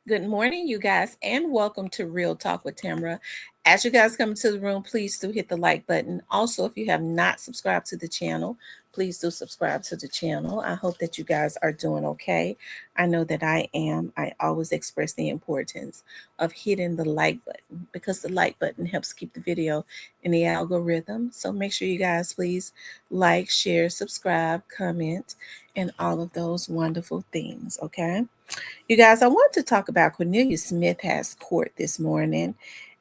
Good morning, you guys, and welcome to Real Talk with Tamara. As you guys come into the room, please do hit the like button. Also, if you have not subscribed to the channel, please do subscribe to the channel. I hope that you guys are doing okay. I know that I am. I always express the importance of hitting the like button because the like button helps keep the video in the algorithm. So make sure you guys please like, share, subscribe, comment, and all of those wonderful things, okay? You guys, I want to talk about Cornelius Smith has court this morning.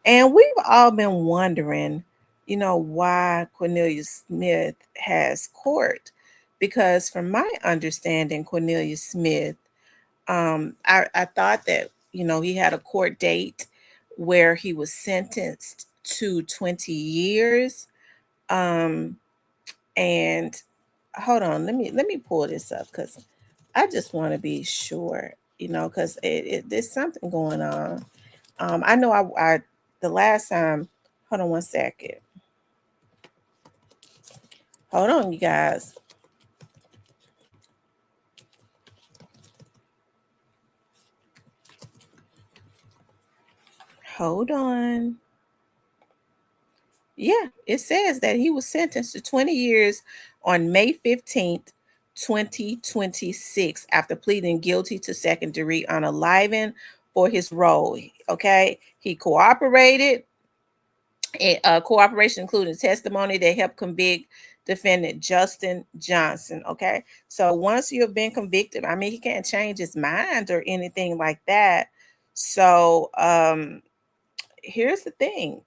And we've all been wondering, why Cornelius Smith has court. Because from my understanding, Cornelius Smith, I thought that, he had a court date where he was sentenced to 20 years. Um, and hold on, let me pull this up because I just want to be sure, because there's something going on. I know I the last time. Hold on one second. Hold on, you guys. Hold on. Yeah, it says that he was sentenced to 20 years on May 15th, 2026, after pleading guilty to second degree unaliving for his role. Okay, he cooperated. Cooperation including testimony that helped convict defendant Justin Johnson. Okay, so once you have been convicted, I mean, he can't change his mind or anything like that. So here's the thing.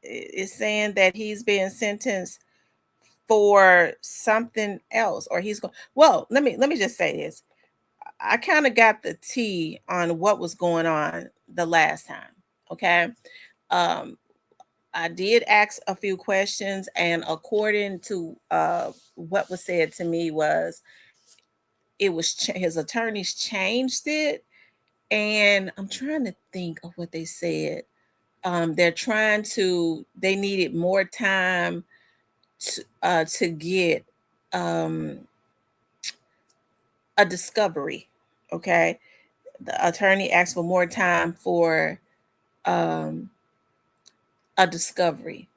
It's saying that he's being sentenced for something else, or he's going. Well, let me just say this. I kind of got the tea on what was going on the last time. Okay. Um, I did ask a few questions, and according to what was said to me was it was his attorneys changed it, and I'm trying to think of what they said. They needed more time to get um, a discovery. Okay, the attorney asked for more time for um, a discovery.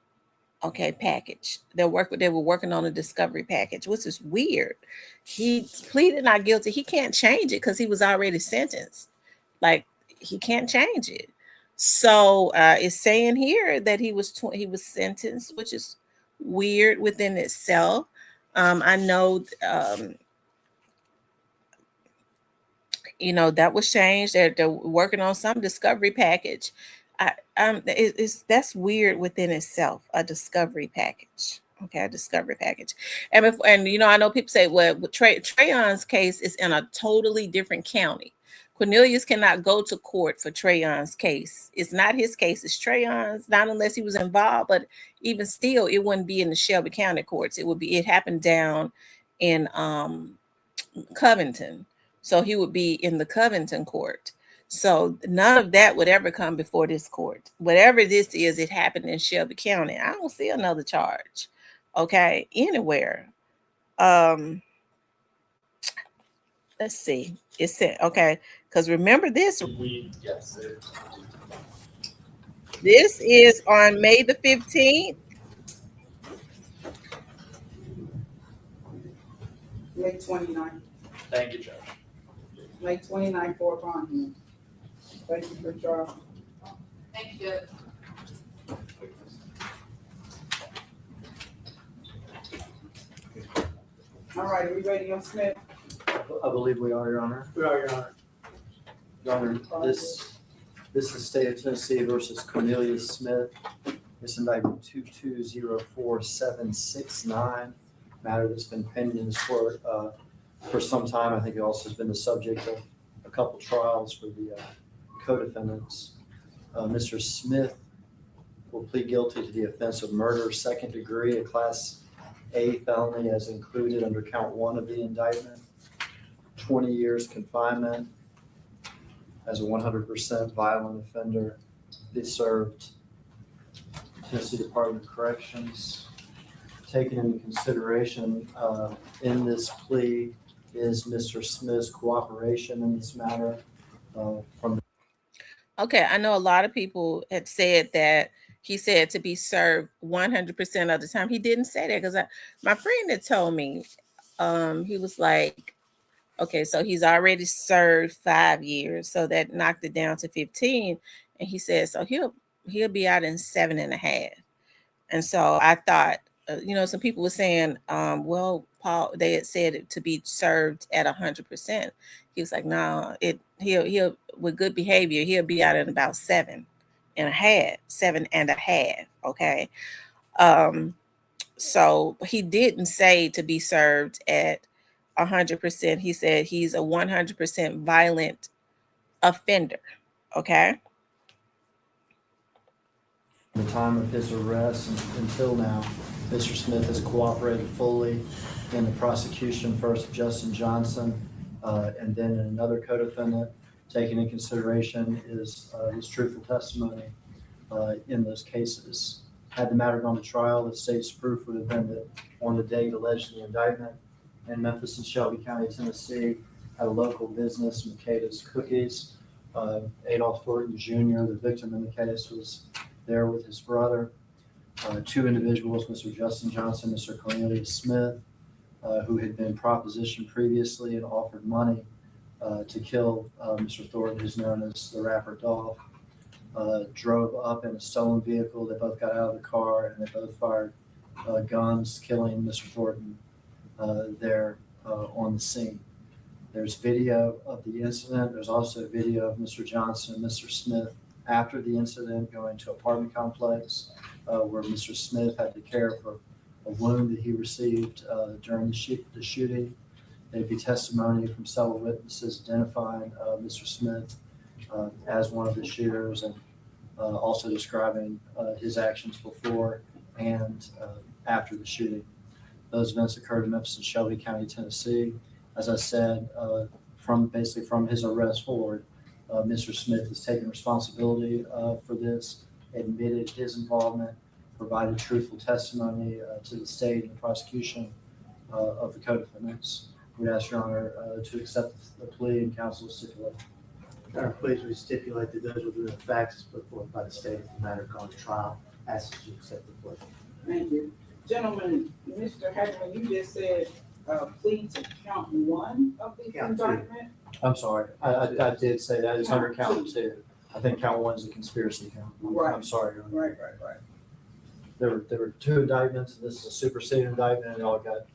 Okay, package. They were working on a discovery package, which is weird. He pleaded not guilty. He can't change it because he was already sentenced. Like, he can't change it. So it's saying here that he was sentenced, which is weird within itself. I know that was changed. They're working on some discovery package. It's that's weird within itself. A discovery package. Okay, a discovery package. And I know people say, well, Trayon's case is in a totally different county. Cornelius cannot go to court for Trayon's case. It's not his case. It's Trayon's. Not unless he was involved, but even still, it wouldn't be in the Shelby County courts. It happened down in Covington. So he would be in the Covington court. So none of that would ever come before this court. Whatever this is, it happened in Shelby County. I don't see another charge, okay, anywhere. Um, let's see. It said, okay, because remember this. Yes. This is on May the 15th. May 29th. Thank you, Judge. May 29th for Congress. Thank you for Charles. Thank you. All right, are we ready on Smith? I believe we are, Your Honor. We are, Your Honor. Your Honor, this is State of Tennessee versus Cornelius Smith. This indictment 2204769, matter that's been pending in this court for some time. I think it also has been the subject of a couple trials for the co-defendants. Mr. Smith will plead guilty to the offense of murder, second degree, a Class A felony as included under count 1 of the indictment. 20 years confinement as a 100% violent offender. They served Tennessee Department of Corrections. Taken into consideration in this plea is Mr. Smith's cooperation in this matter from Okay, I know a lot of people had said that he said to be served 100% of the time. He didn't say that because my friend had told me, he was like, okay, so he's already served 5 years, so that knocked it down to 15, and he said so he'll be out in 7.5. And so I thought, some people were saying, well, Paul, they had said it to be served at 100%. He was like, no, he'll with good behavior, he'll be out in about 7.5, 7.5. Okay. Um, so he didn't say to be served at 100%. He said he's a 100% violent offender. Okay. From the time of his arrest until now, Mr. Smith has cooperated fully in the prosecution, first Justin Johnson, and then another co-defendant. Taking into consideration is his truthful testimony in those cases. Had the matter gone to trial, the state's proof would have been that on the date alleged in the indictment in Memphis and Shelby County, Tennessee, at a local business, Makeda's Cookies, Adolph Thornton Jr., the victim in the case, was there with his brother. Two individuals, Mr. Justin Johnson, Mr. Cornelius Smith, who had been propositioned previously and offered money to kill Mr. Thornton, who's known as the rapper Dolph, drove up in a stolen vehicle. They both got out of the car and they both fired guns, killing Mr. Thornton there on the scene. There's video of the incident. There's also video of Mr. Johnson and Mr. Smith after the incident going to an apartment complex where Mr. Smith had to care for a wound that he received during the shooting. There'd be testimony from several witnesses identifying Mr. Smith as one of the shooters and also describing his actions before and after the shooting. Those events occurred in Memphis and Shelby County, Tennessee. As I said, from his arrest forward, Mr. Smith has taken responsibility for this, admitted his involvement, provided truthful testimony to the state and the prosecution of the co-defendants. We'd ask Your Honor to accept the plea and counsel stipulate. Your Honor, please, we stipulate that those will be the facts put forth by the state in the matter gone to trial. Ask that you accept the plea. Thank you. Gentlemen, Mr. Hackman, you just said plea to count one of the Count two. indictment? I'm sorry, I did say that. It's under count two. I think count one is a conspiracy count. Right. I'm sorry, Your Honor. Right. There were two indictments, and this is a superseding indictment, and it all got.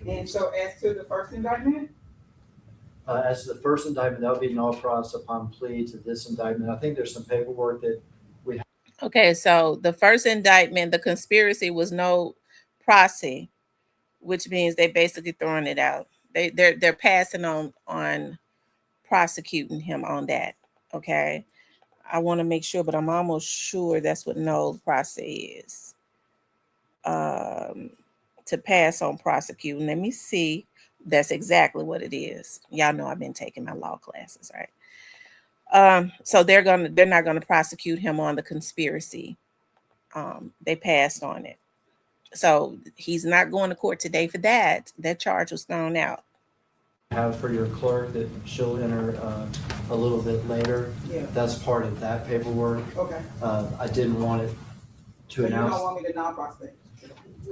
And so as to the first indictment? As to the first indictment, that would be null pros upon plea to this indictment. I think there's some paperwork that Okay, so the first indictment, the conspiracy was no proceed, which means they basically throwing it out. They're passing on prosecuting him on that. Okay. I want to make sure, but I'm almost sure that's what no proceed is. To pass on prosecuting. Let me see. That's exactly what it is. Y'all know I've been taking my law classes, right? So they're not gonna prosecute him on the conspiracy. They passed on it. So he's not going to court today for that. That charge was thrown out. have for your clerk that she'll enter a little bit later. Yeah. That's part of that paperwork. Okay. I didn't want it So to you don't announce. want me to non-prosecute?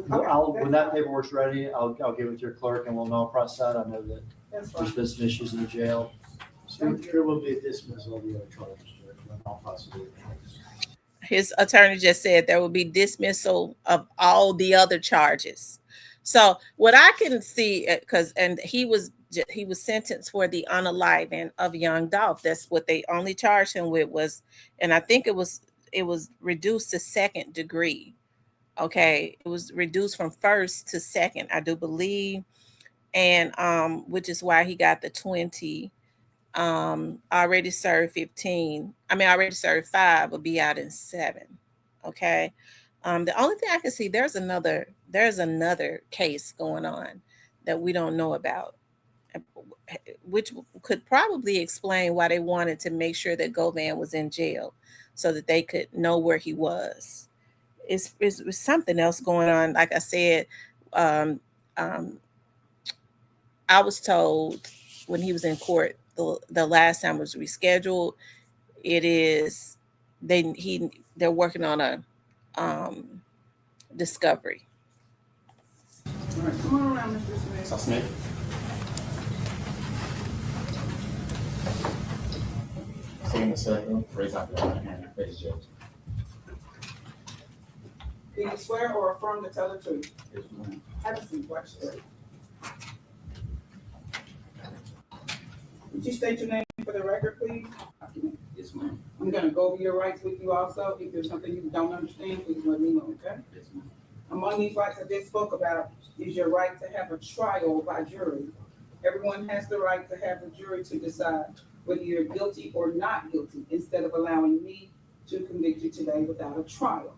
When that paperwork's ready, I'll give it to your clerk and we'll null process that. I know that That's there's fine. been some issues in the jail. So there will be a dismissal of the other charges, Judge, but not possibly the charges. His attorney just said there will be dismissal of all the other charges. So what I can see, he was sentenced for the unaliving of young Dolph. That's what they only charged him with was, and I think it was reduced to second degree. Okay, it was reduced from first to second, I do believe, and which is why he got the 20. Already served 15. I mean, already served 5, will be out in 7. Okay. The only thing I can see, there's another case going on that we don't know about, which could probably explain why they wanted to make sure that Govan was in jail so that they could know where he was. It's something else going on. Like I said, I was told when he was in court the last time was rescheduled. it is they're working on a discovery. All right, come on around, Mr. Smith. Mr. Smith. Seeing the circle, raise up your right hand and face the judge. Do you swear or affirm to tell the truth? Yes, ma'am. Have a seat, watch this. Would you state your name for the record, please? Yes, ma'am. I'm gonna go over your rights with you also. If there's something you don't understand, please let me know, okay? Yes, ma'am. Among these rights I just spoke about is your right to have a trial by jury. Everyone has the right to have the jury to decide whether you're guilty or not guilty, instead of allowing me to convict you today without a trial.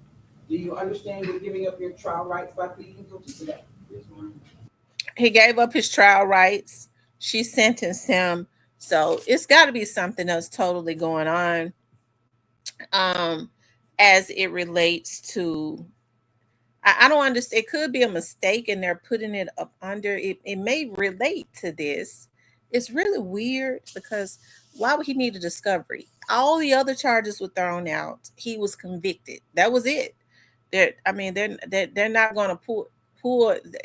Do you understand you're giving up your trial rights by pleading guilty today? Yes, ma'am. He gave up his trial rights. She sentenced him. So it's got to be something else totally going on as it relates to. I don't understand. It could be a mistake and they're putting it up under it. It may relate to this. It's really weird because why would he need a discovery? All the other charges were thrown out. He was convicted. That was it. They're not going to pull.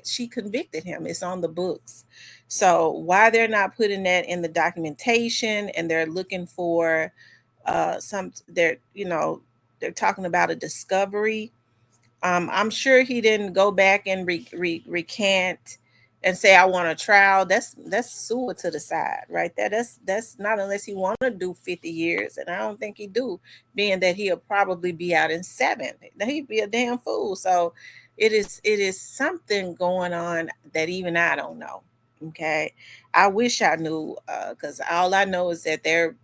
She convicted him. It's on the books. So why they're not putting that in the documentation and they're looking for they're talking about a discovery. I'm sure he didn't go back and recant and say I want a trial. That's sewer to the side right there. That's not unless he want to do 50 years, and I don't think he do, being that he'll probably be out in 7. He'd be a damn fool. So it is something going on that even I don't know. Okay, I wish I knew because all I know is that they're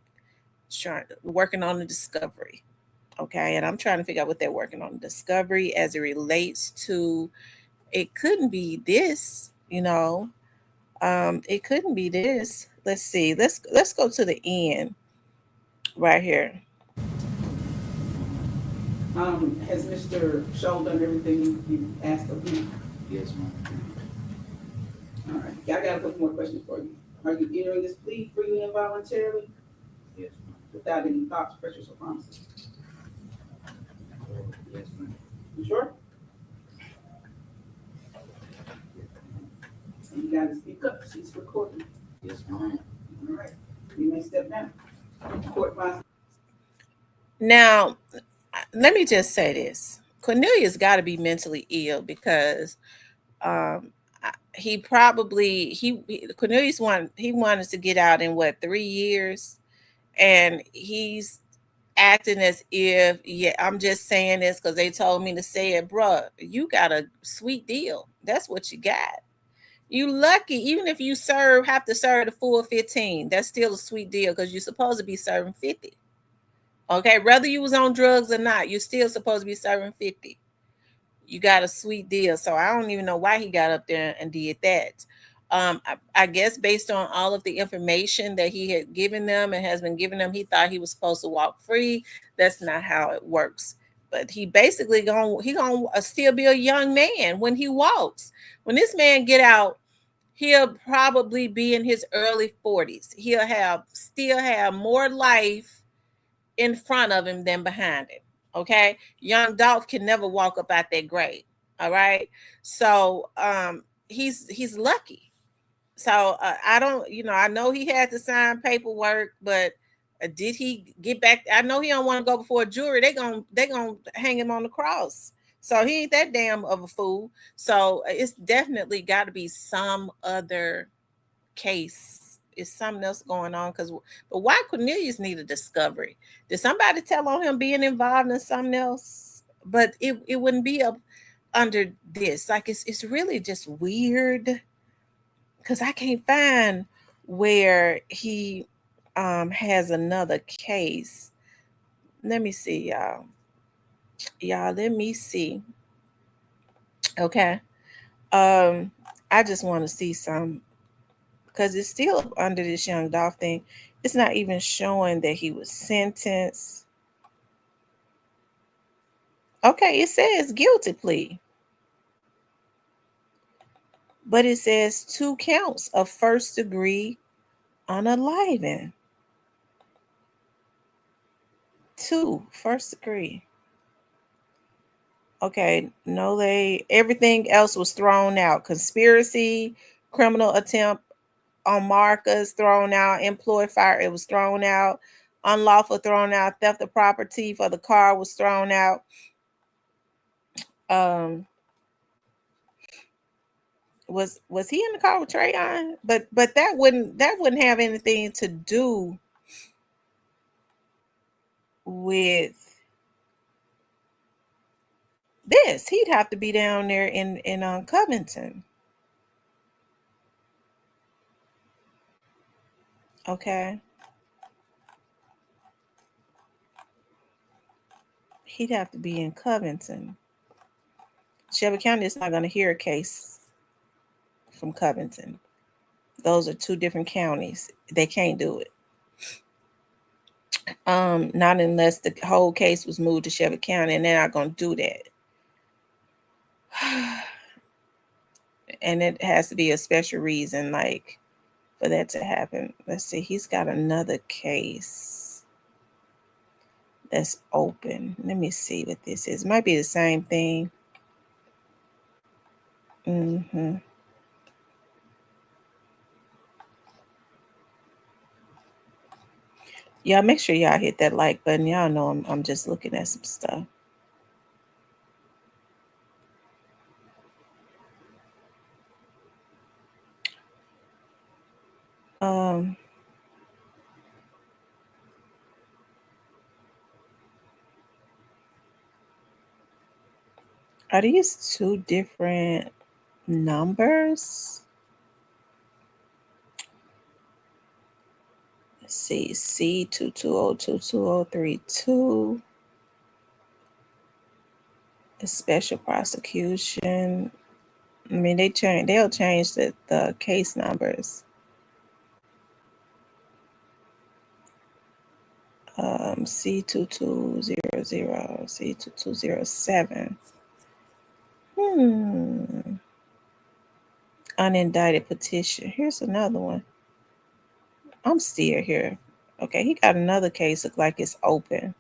working on the discovery. Okay, and I'm trying to figure out what they're working on discovery as it relates to. It couldn't be this, it couldn't be this. Let's see. Let's go to the end right here. Has Mr. Scholl done everything you asked of him? Yes, ma'am. All right, I got a couple more questions for you. Are you entering this plea freely and voluntarily Yes, ma'am. without any thoughts, pressures, or promises? Yes, ma'am. You sure? You gotta speak up, she's recording. Yes, ma'am. All right, you may step down. Court finds. Now, let me just say this: Cornelius got to be mentally ill because he probably Cornelius wanted to get out in what 3 years, and he's acting as if, yeah, I'm just saying this because they told me to say it. Bruh, you got a sweet deal. That's what you got. You lucky. Even if you have to serve the full 15, that's still a sweet deal because you're supposed to be serving 50. Okay, whether you was on drugs or not, you're still supposed to be serving 50. You got a sweet deal. So I don't even know why he got up there and did that. I guess based on all of the information that he had given them and has been giving them, he thought he was supposed to walk free. That's not how it works. But he basically gonna still be a young man when he walks. When this man get out, he'll probably be in his early 40s. He'll still have more life in front of him than behind him. Okay, young Dolph can never walk up out that grave. All right, so he's lucky. So I don't, I know he had to sign paperwork, but did he get back? I know he don't want to go before a jury. They gonna hang him on the cross. So he ain't that damn of a fool. So it's definitely got to be some other case. It's something else going on. But why Cornelius need a discovery? Did somebody tell on him being involved in something else? But it wouldn't be up under this. Like it's really just weird because I can't find where he has another case. Let me see, y'all. Let me see. Okay. I just want to see some because it's still under this young Dolph thing. It's not even showing that he was sentenced. Okay, it says guilty plea. But it says 2 counts of first degree unaliving. 2, first degree. Okay, no, everything else was thrown out. Conspiracy, criminal attempt on Marcus thrown out, employed fire, it was thrown out, unlawful thrown out, theft of property for the car was thrown out. Was he in the car with Trayon? But that wouldn't have anything to do with this. He'd have to be down there in Covington. Okay. He'd have to be in Covington. Shelby County is not going to hear a case from Covington. Those are 2 different counties. They can't do it. Not unless the whole case was moved to Shelby County, and they're not going to do that. And it has to be a special reason, like, for that to happen. Let's see. He's got another case that's open. Let me see what this is. It might be the same thing. Y'all make sure y'all hit that like button. Y'all know I'm just looking at some stuff. Are these 2 different numbers? Let's see, C2202232. A special prosecution. I mean, they'll change the case numbers. C2200, C2207. Unindicted petition. Here's another one. I'm still here. Okay, he got another case. Look like it's open.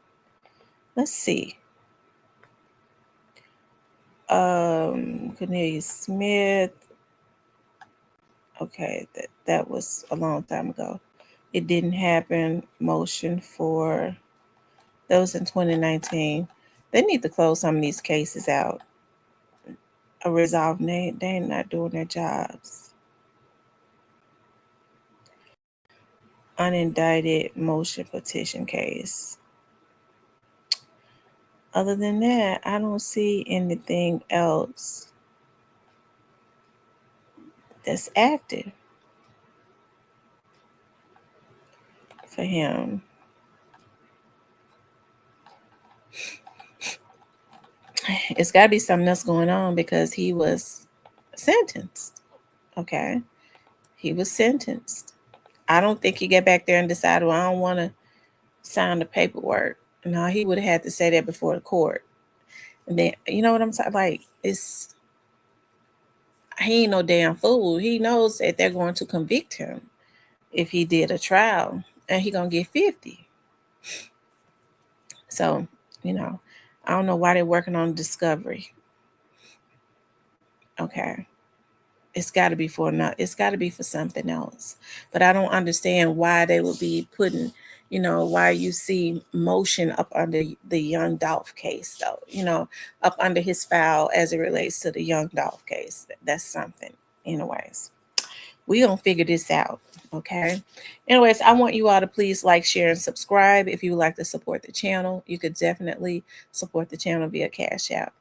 Let's see. Cornelius Smith. Okay, that was a long time ago. It didn't happen. Motion for those in 2019. They need to close some of these cases out. A resolve. They're not doing their jobs. Unindicted motion petition case. Other than that, I don't see anything else that's active for him. It's got to be something else going on because he was sentenced. Okay. He was sentenced. I don't think he got back there and decided, well, I don't want to sign the paperwork. No, he would have had to say that before the court. And then, you know what I'm saying? Like, he ain't no damn fool. He knows that they're going to convict him if he did a trial, and he going to get 50. So, I don't know why they're working on discovery. Okay. It's got to be it's got to be for something else. But I don't understand why they would be putting, why you see motion up under the Young Dolph case, though, up under his file as it relates to the Young Dolph case. That's something. Anyways, we gonna figure this out. Okay. Anyways, I want you all to please like, share, and subscribe. If you would like to support the channel, you could definitely support the channel via Cash App.